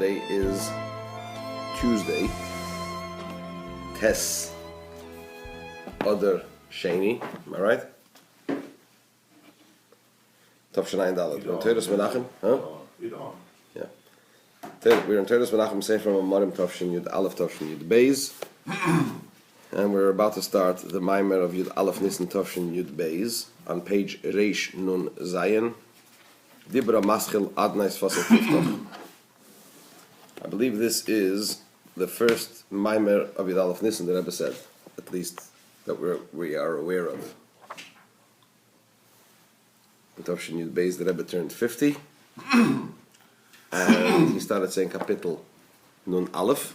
Today is Tuesday, Tes Other Shani, am I right? Tavshanayin Dalet. We're in Teres Menachem, huh? Yeah. We're in Teres Menachem Sefer Mamar Adnai Sfosai Tiftach Yud Beis, and we're about to start the Mamar of Yud Aleph Nisan Tavshin Yud Beis on page Reish Nun Zayin. Dibra Maschil Adnai Sfosai Tiftach. I believe this is the first Mamar of Yud Aleph Nisan that Rebbe said, at least that we are aware of. In Tavshin Yud Beis, the Rebbe turned 50, and he started saying Kapitel Nun Aleph,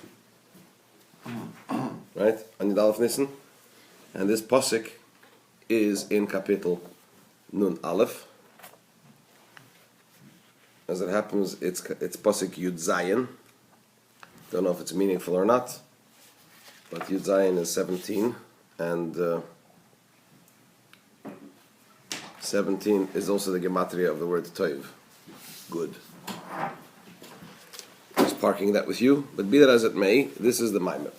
right, on Yud Aleph Nisan, and this Pasuk is in Kapitel Nun Aleph. As it happens, it's Pasuk Yud Zayin. Don't know if it's meaningful or not, but Yud Zayin is 17, and 17 is also the gematria of the word toiv, good. Just parking that with you, but be that as it may, this is the Mamar.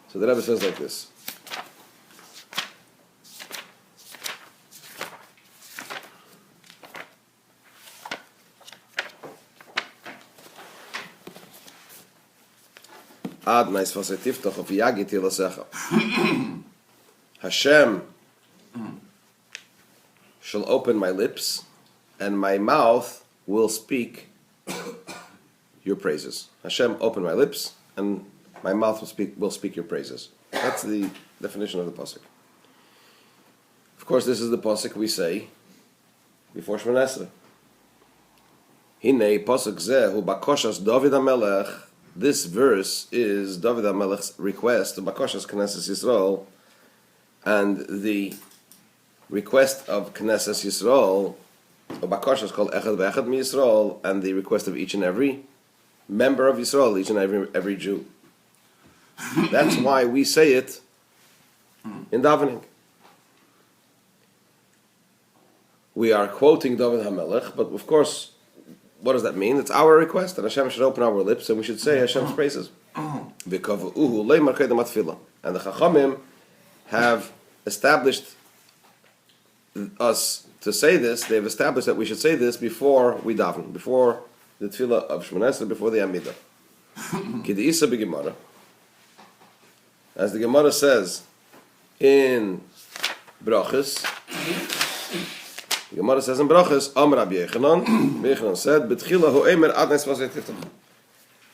So the Rebbe says like this. Adnai Sfosai Tiftach of Yagit Yilasecha. Hashem shall open my lips, and my mouth will speak your praises. Hashem open my lips, and my mouth will speak your praises. That's the definition of the pasuk. Of course, this is the pasuk we say before Shemona Esrei. Hinei pasuk zeh hu bakoshas David HaMelech. This verse is David HaMelech's request to Bakoshas Knesset Yisrael, and the request of Knesset Yisrael, or Bakoshas called Echad Ve'echad Mi Yisrael, and the request of each and every member of Yisrael, each and every Jew. That's why we say it in davening. We are quoting David HaMelech, but of course, what does that mean? It's our request, and Hashem should open our lips, and we should say Hashem's praises. And the Chachamim have established us to say this. They've established that we should say this before we daven, before the tefillah of Shemona Esrei, before the Amidah. K'de'isa b'Gemara, as the Gemara says in Brachos. The Gemara says in Brachos, Amar Rabbi Yochanan said, B'tchila ho'emer Adnai Sfosai Tiftach.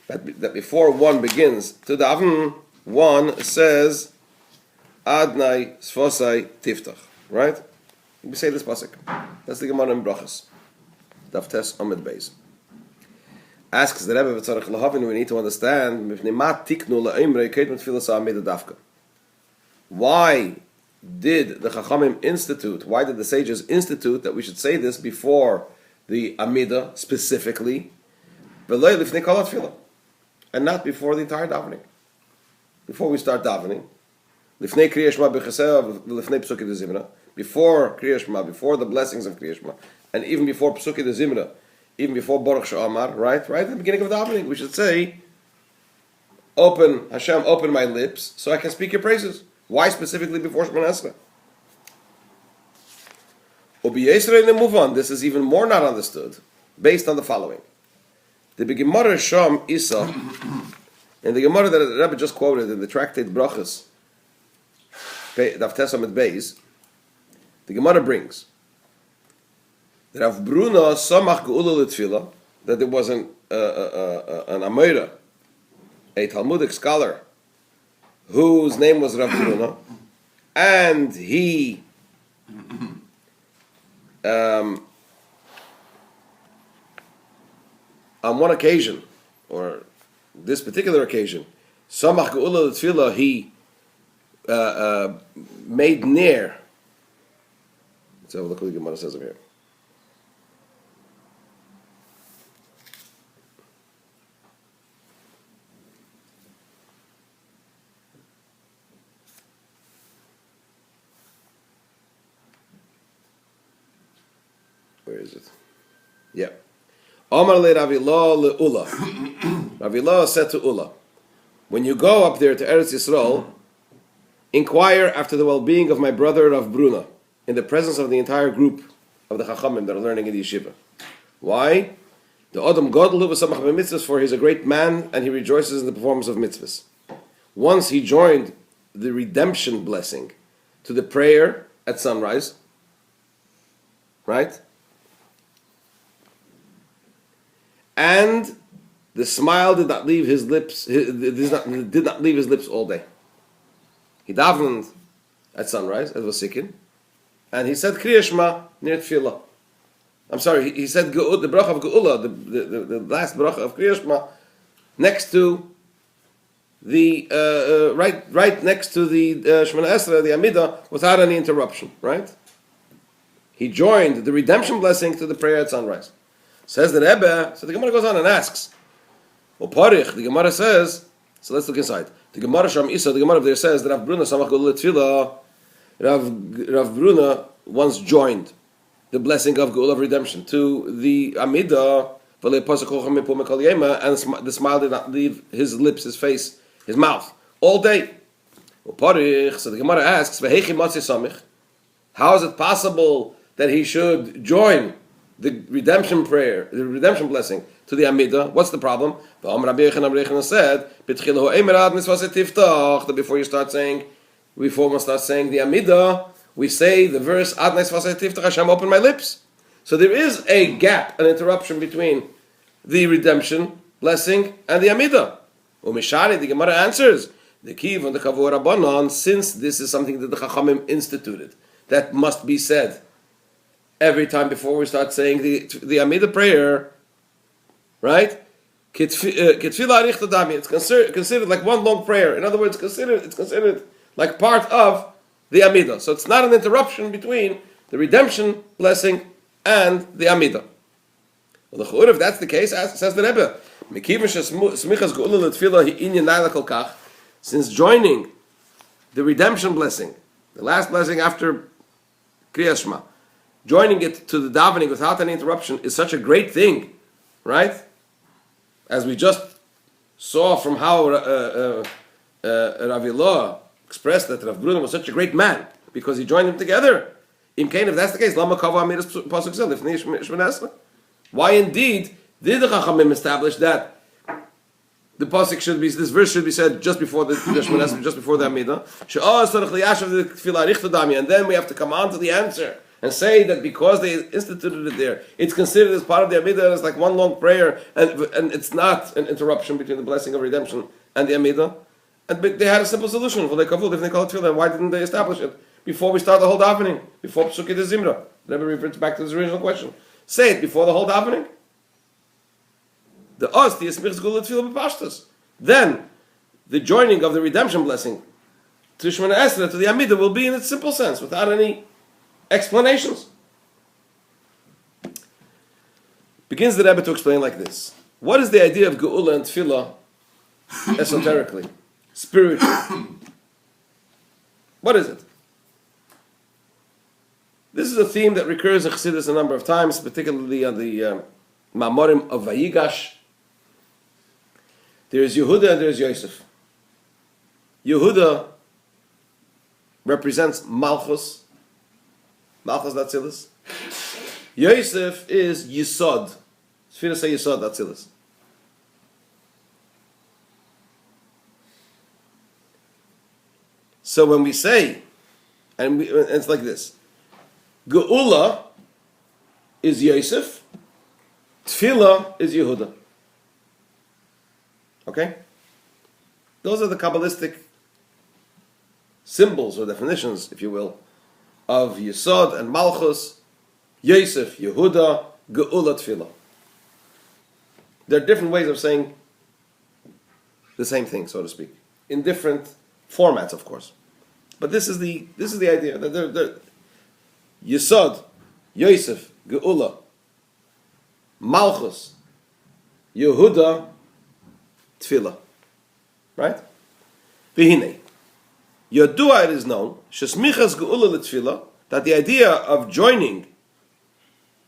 That before one begins to daven, one says, Adnai Sfosai Tiftach. Right? We say this pasuk. That's the Gemara in Brachos. Daf Tes Amid Beis. Asks the Rebbe v'tzarech lahavin, we need to understand, why did the Chachamim institute, why did the sages institute that we should say this before the Amidah specifically, and not before the entire davening? Before we start davening, before Kriya Shema, before the blessings of Kriya Shema, and even before Psukei de Zimra, even before Baruch She'amar, right at the beginning of davening, we should say, "Open Hashem, open my lips, so I can speak your praises." Why specifically before Shemona Esrei? Move on. This is even more not understood based on the following. The Gemara Sham Isa, in the Gemara that the Rebbe just quoted in the tractate Brachos, Daf Tes Amid Beis, the Gemara brings that Rav Bruna Samach Geula L'Tfila, that there was an Amoira, a Talmudic scholar, whose name was Rav Bruna, and he on one occasion, or this particular occasion, Samach Geula L'Tfila, he made near. Let's have a look what the Gemara says over here. is it? Yeah. Omar le Ravila le Ula. Ravila said to Ula, when you go up there to Eretz Yisrael, inquire after the well-being of my brother Rav Bruna, in the presence of the entire group of the Chachamim that are learning in the yeshiva. Why? The Adam Godlu v'samach b'mitzvahs, for he is a great man and he rejoices in the performance of mitzvahs. Once he joined the redemption blessing to the prayer at sunrise, right? And the smile did not leave his lips. Did not leave his lips all day. He davened at sunrise, as was Sikin, and he said Kriya Shema near Tefillah. I'm sorry, he said the bracha of Geula, the last bracha of Kriya Shema, next to the right next to the Shemana Esrei, the Amidah, without any interruption. Right? He joined the redemption blessing to the prayer at sunrise. Says the Rebbe. So the Gemara goes on and asks, well, Parich, the Gemara says. So let's look inside. The Gemara Sham Isa, the Gemara there says that Rav Bruna Samach Geula Tefillah, Rav Bruna once joined the blessing of Geula of redemption to the Amidah, and the smile did not leave his lips, his face, his mouth all day. So the Gemara asks, how is it possible that he should join the redemption prayer, the redemption blessing to the Amidah? What's the problem? Mamar Adnai Sfosai said, that before one starts saying the Amidah, we say the verse Adnai Sfosai Tiftach, Hashem open my lips. So there is a gap, an interruption between the redemption blessing and the Amidah. Umishari, the Gemara answers, the Kiv and the Kavur Rabbanon, since this is something that the Chachamim instituted, that must be said every time before we start saying the Amidah prayer, right? It's considered like one long prayer. In other words, it's considered like part of the Amidah. So it's not an interruption between the redemption blessing and the Amidah. Well, the Chur, if that's the case, says the Rebbe, since joining the redemption blessing, the last blessing after Kriya Shema, joining it to the davening without any interruption is such a great thing, right? As we just saw from how Ravila expressed that Rav Bruna was such a great man because he joined them together. If that's the case, why indeed did the Chachamim establish that the pasuk should be, this verse should be said just before the just before the Amidah, and then we have to come on to the answer and say that because they instituted it there, it's considered as part of the Amidah, as like one long prayer, and it's not an interruption between the blessing of redemption and the Amidah. And they had a simple solution for the kavul. If they call it tefillah, why didn't they establish it before we start the whole davening, before Psukei de Zimra? Never referred back to this original question. Say it before the whole davening. The yismich zgula tefillah b'pashtus. Then the joining of the redemption blessing to Shemana Esrei, to the Amidah, will be in its simple sense, without any explanations. Begins the Rebbe to explain like this. What is the idea of Geula and Tefillah esoterically, spiritually? What is it? This is a theme that recurs in Chassidus a number of times, particularly on the Mamorim of Vayigash. There is Yehuda and there is Yosef. Yehuda represents Malchus. Malchus Datzilis. Yosef is Yisod. Sfira say Yisod Datzilis. So when we say, and it's like this, Geula is Yosef, Tefillah is Yehuda. Okay? Those are the Kabbalistic symbols or definitions, if you will, of Yesod and Malchus, Yosef, Yehuda, Geula, Tefillah. There are different ways of saying the same thing, so to speak, in different formats, of course. But this is the idea that they're Yesod, Yosef, Geula, Malchus, Yehuda, Tefillah. Right? V'hinei. Yodua, it is known, Shesmichas Geula L'Tefillah, that the idea of joining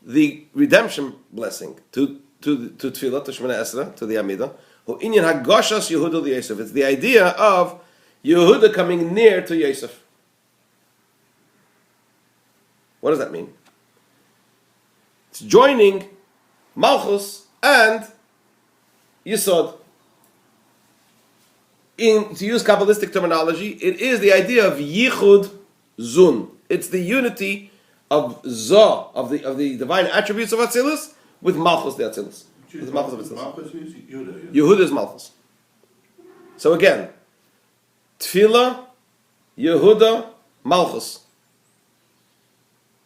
the redemption blessing to Tefillah, to Shemona Esrei, to the Amidah. Hu inyan hagashas Yehuda liYosef. It's the idea of Yehuda coming near to Yosef. What does that mean? It's joining Malchus and Yesod. To use Kabbalistic terminology, it is the idea of Yichud Zun. It's the unity of Zah, of the divine attributes of Atzilus, with Malchus the Atzilus. With Malchus of Atzilus. Malchus is Yehuda. Yehuda is Malchus. So again, Tefillah, Yehuda, Malchus.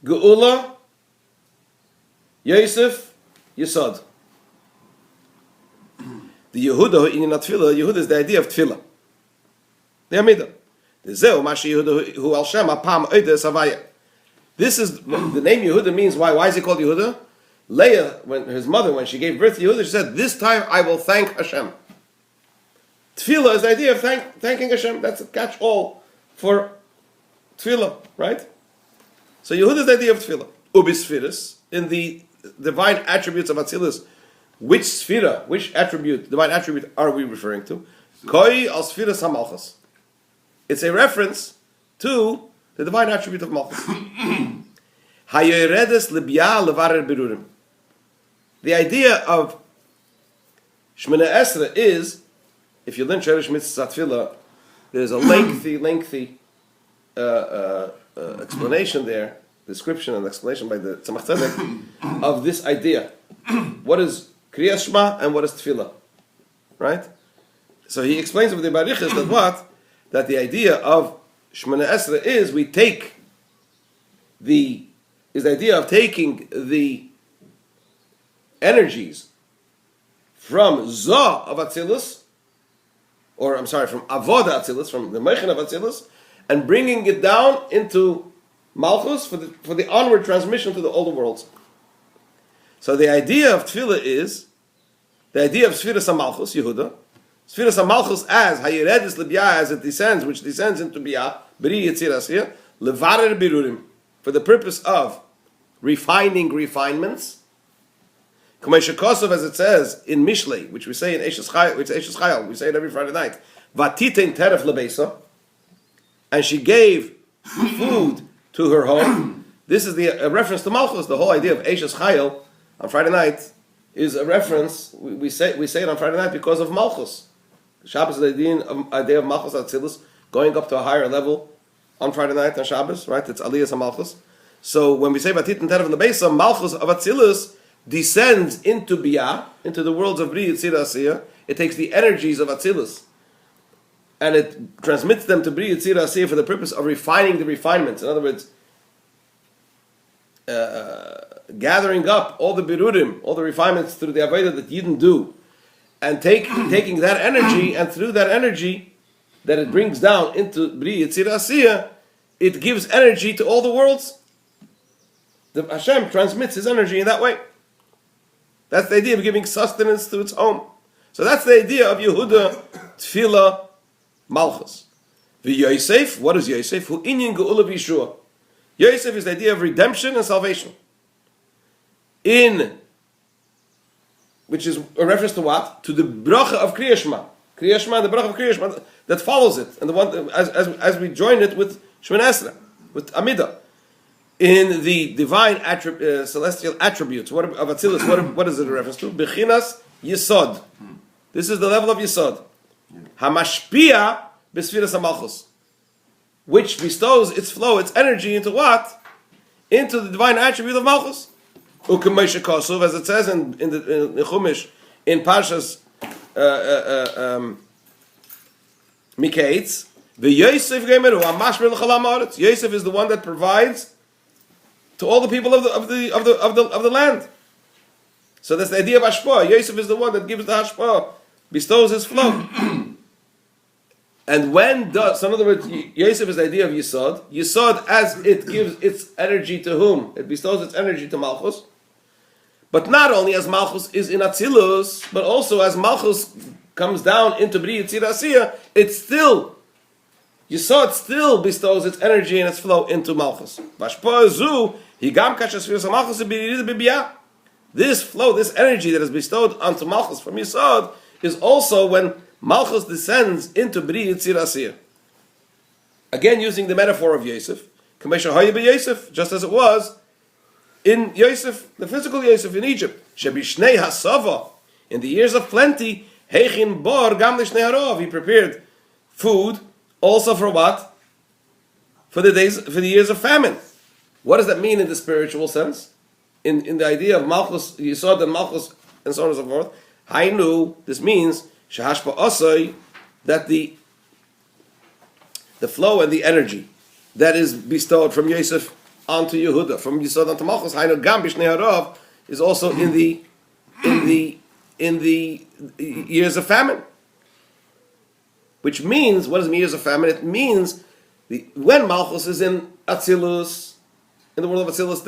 Geula, Yosef, Yesod. The Yehuda in Tefillah, Yehuda is the idea of Tefillah. The Amidah. This is the name Yehuda means. Why is he called Yehuda? Leah, when she gave birth to Yehuda, she said, "This time I will thank Hashem." Tefillah is the idea of thanking Hashem. That's a catch-all for Tefillah, right? So Yehuda is the idea of Tefillah. Ubisfiris, in the divine attributes of Atzilus, which sphira, which attribute, divine attribute are we referring to? Koi al sfiras hamalchus. It's a reference to the divine attribute of Malchus. Hayeredes libya levarer berurim. The idea of Shemona Esrei is, if you learn Sherish Mitzvah Tefillah, there's a lengthy explanation there, description and explanation by the Tzemach Tzedek of this idea. What is Kriyas Shema and what is Tefillah? Right? So he explains with the Barichas that what? That the idea of Shemona Esrei is the idea of taking the energies from Zah of Atzilus, from Avoda Atzilus, from the Meichen of Atzilus, and bringing it down into Malchus for the onward transmission to the older worlds. So the idea of Tefillah is the idea of Sfiras HaMalchus, Yehuda, Sfiras HaMalchus as Hayeredis Libya, as it descends, which descends into Biyah, Bri Yitzir Asiyah, Levarer Birurim, for the purpose of refining refinements. Kamei Shekosov, as it says in Mishlei, which we say in Eishes Chayil, we say it every Friday night, Vatitein Teref Lebeisa, and she gave food to her home. This is a reference to Malchus. The whole idea of Eishes Chayil on Friday night is a reference. We say it on Friday night because of Malchus. Shabbos is the idea of Malchus Atzilus going up to a higher level on Friday night on Shabbos, right? It's Aliyas HaMalchus. So when we say Vatitein Teref Lebeisa, Malchus of Atzilus descends into Biyah, into the worlds of Bri Yitzir Asiyah. It takes the energies of Atzilus and it transmits them to Bri Yitzir Asiyah for the purpose of refining the refinements. In other words, gathering up all the birurim, all the refinements through the avodah that you didn't do, and taking that energy, and through that energy that it brings down into Bri Yitzir Asiyah, it gives energy to all the worlds. The Hashem transmits His energy in that way. That's the idea of giving sustenance to its home. So that's the idea of Yehuda, Tefillah, Malchus. The Yosef, what is Yosef? Hu inyan geula v'yeshua. Yosef is the idea of redemption and salvation. Which is a reference to what? To the bracha of Kriyas Shema. Kriyas Shema, the bracha of Kriyas Shema that follows it, and the one as we join it with Shemona Esrei, with Amidah. In the divine celestial attributes of Atzilus, what is it a reference to? Bechinas Yesod. This is the level of Yesod. Hamashpia b'sfiras HaMalchus, which bestows its flow, its energy into what? Into the divine attribute of Malchus. U'k'moshe Kosov, as it says in Chumash, in Parshas Miketz, v'Yosef gemeru hamashmir l'chalam haaretz. Yosef is the one that provides to all the people of the land. So that's the idea of Hashpah. Yosef is the one that gives the Hashpah, bestows his flow. And so in other words, Yosef is the idea of Yesod. Yesod, as it gives its energy to whom? It bestows its energy to Malchus. But not only as Malchus is in Atzilus, but also as Malchus comes down into Bri Yitzir Asiyah, Yesod still bestows its energy and its flow into Malchus. Vashpah zu This flow, this energy that is bestowed onto Malchus from Yisod, is also when Malchus descends into Bri Yitzir Asiyah. Again, using the metaphor of Yosef, Yosef, just as it was in Yosef, the physical Yosef in Egypt. Shebishnei Hasava, in the years of plenty, Heichin Bor Gam Lishnei Harov, he prepared food also for what? For the years of famine. What does that mean in the spiritual sense? In the idea of Malchus, Yisod and Malchus, and so on and so forth. Hainu, this means Shehashpa Osoi, that the flow and the energy that is bestowed from Yosef onto Yehuda, from Yisod onto Malchus, Hainu Gam Bishnei Harav, is also in the years of famine. Which means, what does it mean years of famine? It means when Malchus is in Atzilus, in the world of Atzilus,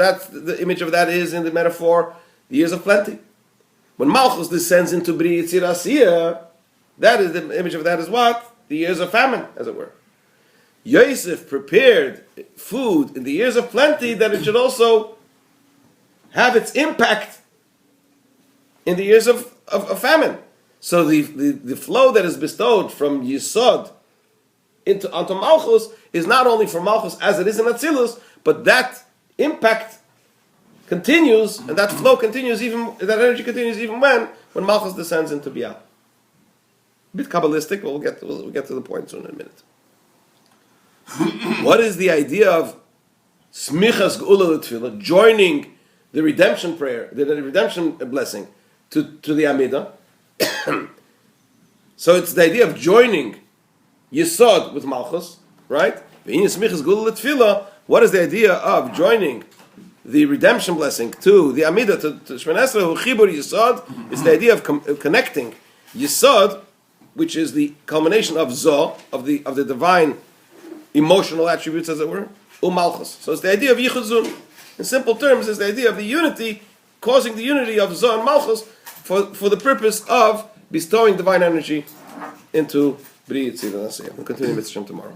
the image of that is in the metaphor, the years of plenty. When Malchus descends into Bri Yitzir Asiyah, that is the image of that is what? The years of famine, as it were. Yosef prepared food in the years of plenty that it should also have its impact in the years of famine. So the flow that is bestowed from Yisod onto Malchus is not only for Malchus as it is in Atzilus, but that impact continues, and that flow continues that energy continues even when Malchus descends into Biyah. A bit Kabbalistic, but we'll get to the point soon in a minute. What is the idea of Smichas Geula L'Tfilah, joining the redemption prayer, the redemption blessing to the Amidah? So it's the idea of joining Yisod with Malchus, right? What is the idea of joining the redemption blessing to the Amidah, to Shemona Esrei, who Chibur Yisod? It's the idea of connecting Yisod, which is the culmination of Zoh, of the divine emotional attributes, as it were, Malchus. So it's the idea of Yichud Zun. In simple terms, it's the idea of the unity, causing the unity of Zoh and Malchus for the purpose of bestowing divine energy into Bri Yitzir Asiyah. We'll continue with Shem tomorrow.